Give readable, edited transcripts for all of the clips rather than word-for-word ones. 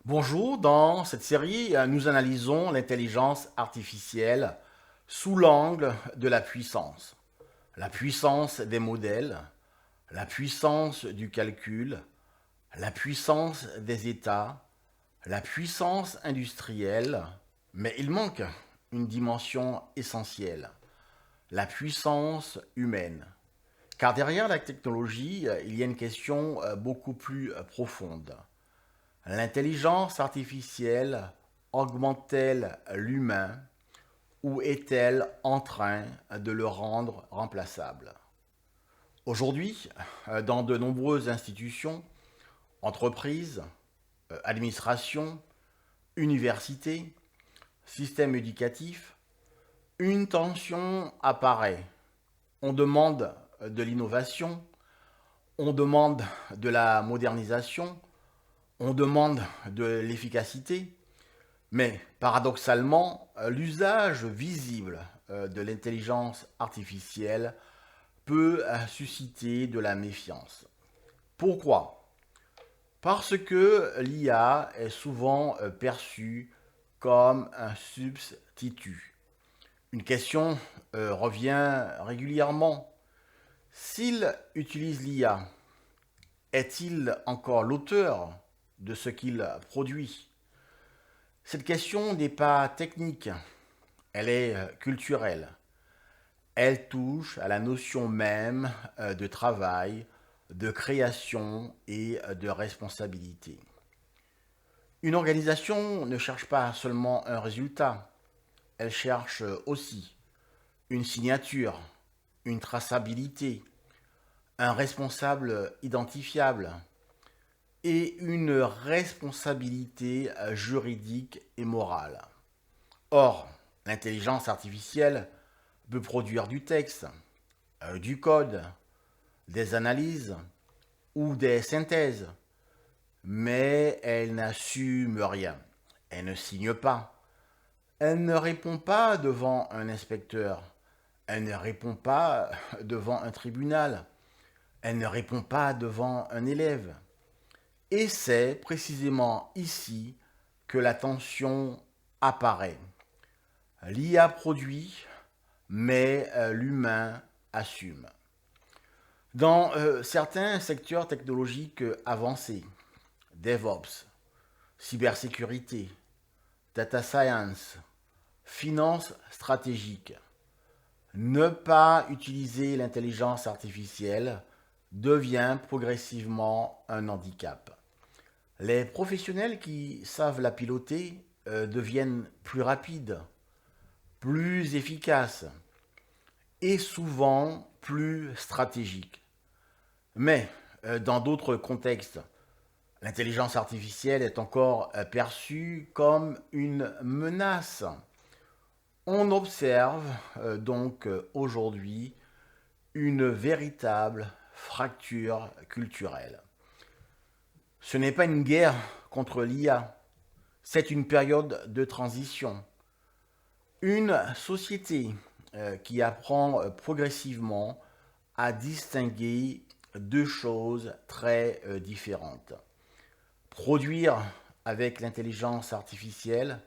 Bonjour, dans cette série, nous analysons l'intelligence artificielle sous l'angle de la puissance. La puissance des modèles, la puissance du calcul, la puissance des États, la puissance industrielle, mais il manque une dimension essentielle, la puissance humaine. Car derrière la technologie, il y a une question beaucoup plus profonde. L'intelligence artificielle augmente-t-elle l'humain ou est-elle en train de le rendre remplaçable? Aujourd'hui, dans de nombreuses institutions, entreprises, administrations, universités, systèmes éducatifs, une tension apparaît. On demande de l'innovation, on demande de la modernisation, on demande de l'efficacité, mais paradoxalement, l'usage visible de l'intelligence artificielle peut susciter de la méfiance. Pourquoi? Parce que l'IA est souvent perçue comme un substitut. Une question revient régulièrement. S'il utilise l'IA, est-il encore l'auteur de ce qu'il produit? Cette question n'est pas technique, elle est culturelle. Elle touche à la notion même de travail, de création et de responsabilité. Une organisation ne cherche pas seulement un résultat, elle cherche aussi une signature, une traçabilité, un responsable identifiable et une responsabilité juridique et morale. Or, l'intelligence artificielle peut produire du texte, du code, des analyses ou des synthèses, mais elle n'assume rien. Elle ne signe pas. Elle ne répond pas devant un inspecteur. Elle ne répond pas devant un tribunal. Elle ne répond pas devant un élève. Et c'est précisément ici que la tension apparaît. L'IA produit, mais l'humain assume. Dans certains secteurs technologiques avancés, DevOps, cybersécurité, data science, finance stratégique, ne pas utiliser l'intelligence artificielle devient progressivement un handicap. Les professionnels qui savent la piloter deviennent plus rapides, plus efficaces et souvent plus stratégiques. Mais dans d'autres contextes, l'intelligence artificielle est encore perçue comme une menace. On observe donc aujourd'hui une véritable fracture culturelle. Ce n'est pas une guerre contre l'IA, c'est une période de transition. Une société qui apprend progressivement à distinguer deux choses très différentes. Produire avec l'intelligence artificielle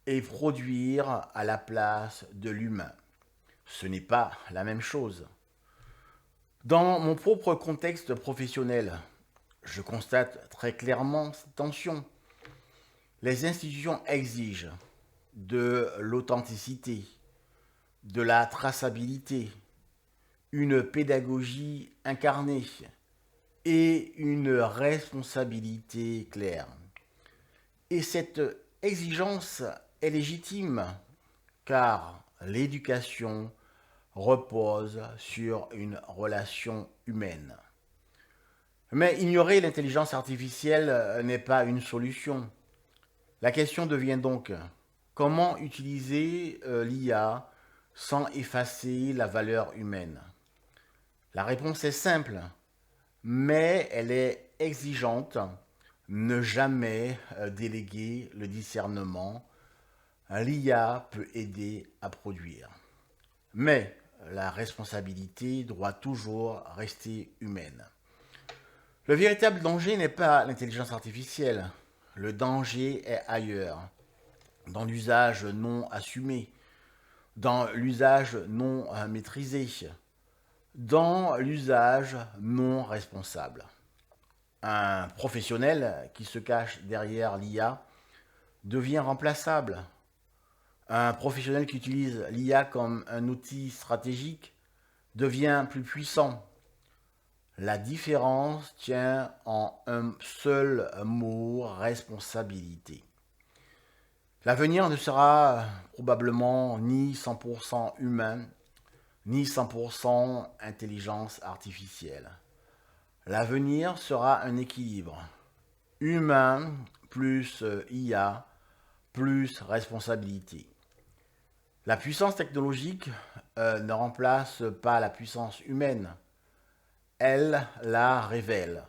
et produire à la place de l'humain. Ce n'est pas la même chose. Dans mon propre contexte professionnel, je constate très clairement cette tension. Les institutions exigent de l'authenticité, de la traçabilité, une pédagogie incarnée et une responsabilité claire. Et cette exigence est légitime car l'éducation repose sur une relation humaine. Mais ignorer l'intelligence artificielle n'est pas une solution. La question devient donc comment utiliser l'IA sans effacer la valeur humaine. La réponse est simple, mais elle est exigeante. Ne jamais déléguer le discernement. L'IA peut aider à produire. Mais la responsabilité doit toujours rester humaine. Le véritable danger n'est pas l'intelligence artificielle. Le danger est ailleurs, dans l'usage non assumé, dans l'usage non maîtrisé, dans l'usage non responsable. Un professionnel qui se cache derrière l'IA devient remplaçable. Un professionnel qui utilise l'IA comme un outil stratégique devient plus puissant. La différence tient en un seul mot, responsabilité. L'avenir ne sera probablement ni 100% humain, ni 100% intelligence artificielle. L'avenir sera un équilibre. Humain plus IA plus responsabilité. La puissance technologique ne remplace pas la puissance humaine. Elle la révèle,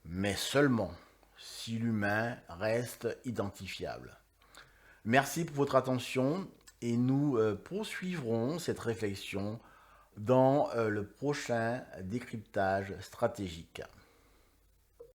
mais seulement si l'humain reste identifiable. Merci pour votre attention et nous poursuivrons cette réflexion dans le prochain décryptage stratégique.